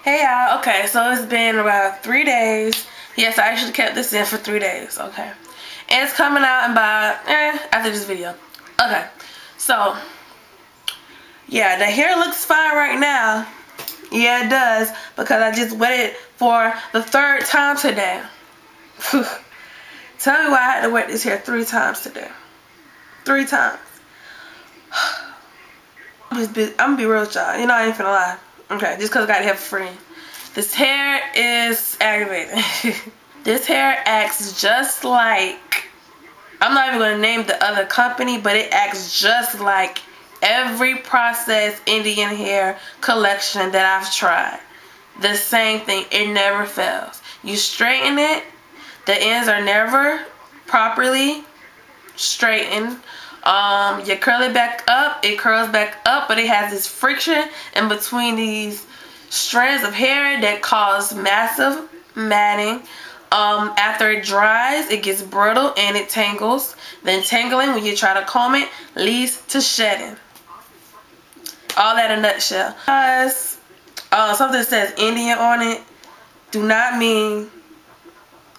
Hey y'all, okay, so it's been about 3 days. Yes, I actually kept this in for 3 days, okay. And it's coming out in about, after this video. Okay, so, yeah, the hair looks fine right now. Yeah, it does, because I just wet it for the 3rd time today. Tell me why I had to wet this hair 3 times today. 3 times. I'm gonna be real with y'all. You know, I ain't finna lie. Okay, just because I got hair for free. This hair is aggravating. This hair acts just like, I'm not even going to name the other company, but it acts just like every processed Indian hair collection that I've tried. The same thing. It never fails. You straighten it. The ends are never properly straightened. You curl it back up, it curls back up, but it has this friction in between these strands of hair that cause massive matting. After it dries, it gets brittle and it tangles. Then tangling, when you try to comb it, leads to shedding. All that in a nutshell. Because something that says Indian on it do not mean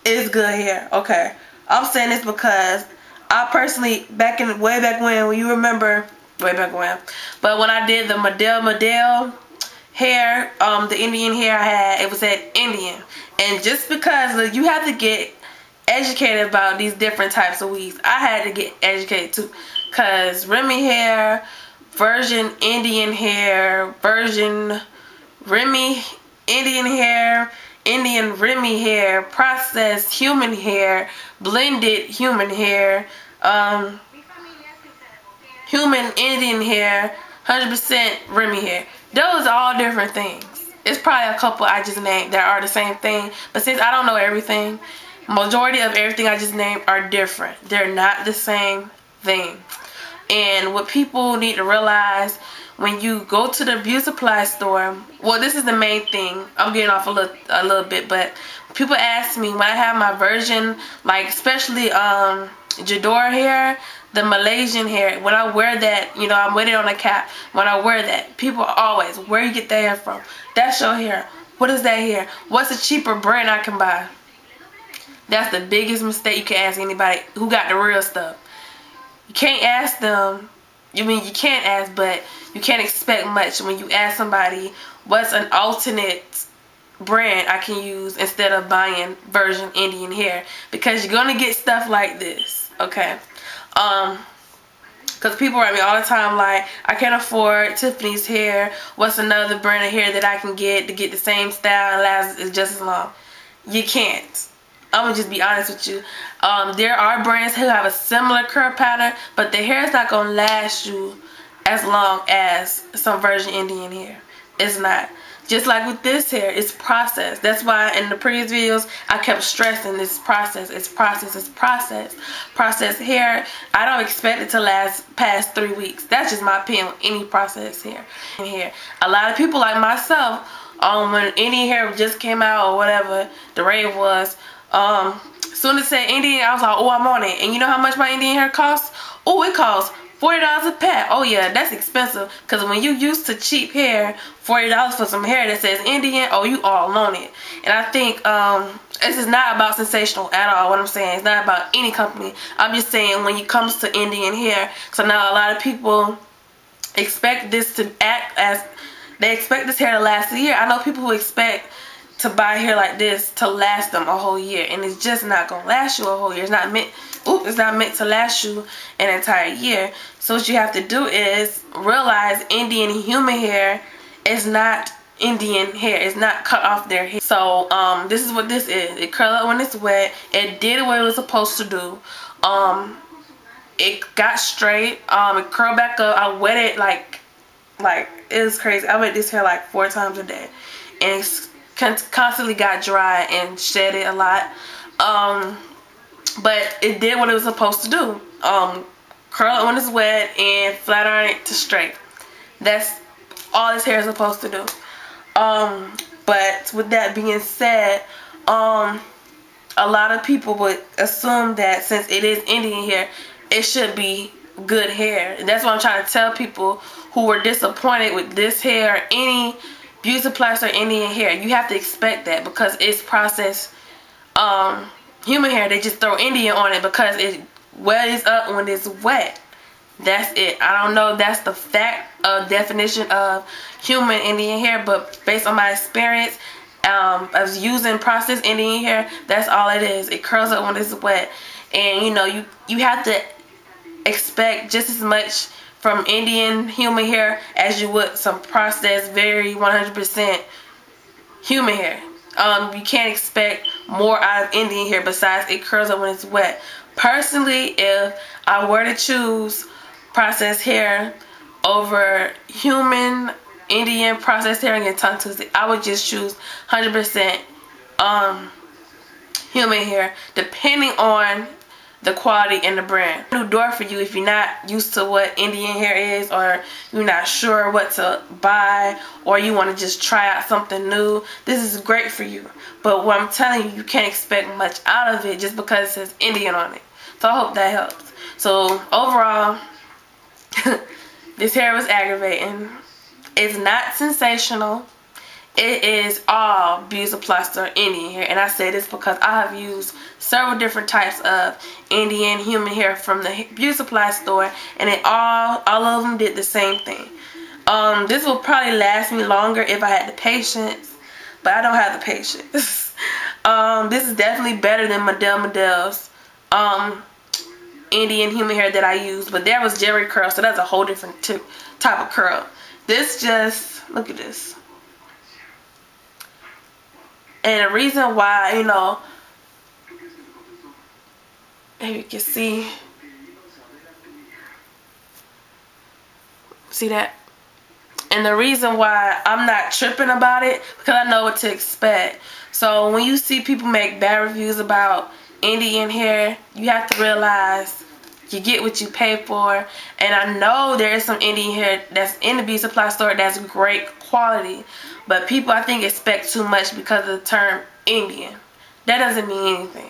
it's good hair. Okay, I'm saying this because I personally, way back when you remember, way back when, but when I did the Model hair, the Indian hair I had, it was at Indian. And just because you have to get educated about these different types of weaves, I had to get educated too. Because Remy hair, version Indian hair, version Remy Indian hair, Indian Remy hair, processed human hair, blended human hair, human Indian hair, 100% Remy hair. Those are all different things. It's probably a couple I just named that are the same thing, but since I don't know everything, majority of everything I just named are different. They're not the same thing. And what people need to realize, when you go to the beauty supply store, well, this is the main thing. I'm getting off a little bit, but people ask me when I have my version, like especially Jador hair, the Malaysian hair, when I wear that, you know, I'm wearing it on a cap. When I wear that, people always, where you get that hair from? That's your hair. What is that hair? What's a cheaper brand I can buy? That's the biggest mistake you can ask anybody who got the real stuff. You can't ask them. You can't ask, but you can't expect much when you ask somebody what's an alternate brand I can use instead of buying version Indian hair, because you're gonna get stuff like this, okay? Because people write me all the time like, I can't afford Tiffany's hair. What's another brand of hair that I can get to get the same style and last just as long? You can't. I'm gonna just be honest with you. There are brands who have a similar curl pattern, but the hair is not gonna last you as long as some version Indian hair. It's not. Just like with this hair, it's processed. That's why in the previous videos I kept stressing this process. It's process. It's process. Processed hair, I don't expect it to last past 3 weeks. That's just my opinion with any processed hair. A lot of people like myself, when Indian hair just came out or whatever the rave was, soon as it said Indian, I was like, oh, I'm on it. And you know how much my Indian hair costs? Oh, it costs $40 a pack. Oh yeah, that's expensive. Because when you used to cheap hair, $40 for some hair that says Indian, oh, you all on it. And I think this is not about Sensational at all. What I'm saying, it's not about any company. I'm just saying when it comes to Indian hair. So now a lot of people expect this to act as, they expect this hair to last a year. I know people who expect to buy hair like this to last them a whole year, and it's just not gonna last you a whole year. It's not meant to last you an entire year. So what you have to do is realize Indian human hair is not Indian hair. It's not cut off their hair. So this is what this is. It curls up when it's wet. It did what it was supposed to do. It got straight. It curled back up. I wet it like it was crazy. I wet this hair like 4 times a day, and it's constantly got dry and shed it a lot. But it did what it was supposed to do. Curl it when it's wet and flat iron it to straight. That's all this hair is supposed to do. But with that being said, a lot of people would assume that since it is Indian hair, it should be good hair. And that's what I'm trying to tell people who were disappointed with this hair or any beauty supplies or Indian hair, you have to expect that because it's processed human hair. They just throw Indian on it because it wets up when it's wet. That's it. I don't know if that's the fact of definition of human Indian hair, but based on my experience of using processed Indian hair, that's all it is. It curls up when it's wet. And you know, you have to expect just as much from Indian human hair as you would some processed, very 100% human hair. You can't expect more out of Indian hair besides it curls up when it's wet. Personally, if I were to choose processed hair over human Indian processed hair and get tongue twisted, I would just choose 100% human hair, depending on the quality and the brand. New door for you if you're not used to what Indian hair is, or you're not sure what to buy, or you want to just try out something new. This is great for you. But what I'm telling you, you can't expect much out of it just because it says Indian on it. So I hope that helps. So overall, this hair was aggravating. It's not sensational. It is all beauty supply or Indian hair, and I say this because I have used several different types of Indian human hair from the beauty supply store, and all of them did the same thing. This will probably last me longer if I had the patience, but I don't have the patience. This is definitely better than Model's Indian human hair that I used, but that was Jerry curl, so that's a whole different type of curl. This just, look at this. And the reason why, you know, you can see that? And the reason why I'm not tripping about it, because I know what to expect. So when you see people make bad reviews about Indian hair, you have to realize you get what you pay for. And I know there is some Indian hair that's in the beauty supply store that's great quality, but people, I think, expect too much because of the term Indian. That doesn't mean anything.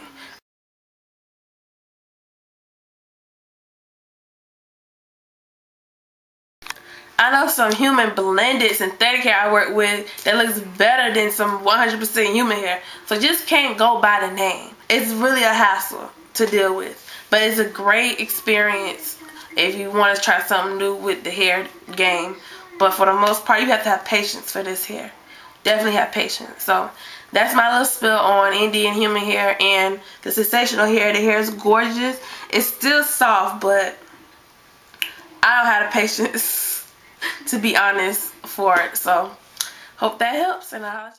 I know some human blended synthetic hair I work with that looks better than some 100% human hair. So just can't go by the name. It's really a hassle to deal with. But it's a great experience if you want to try something new with the hair game. But for the most part, you have to have patience for this hair. Definitely have patience. So that's my little spill on Indian human hair and the sensational hair. The hair is gorgeous. It's still soft, but I don't have the patience, to be honest, for it. So hope that helps, and I'll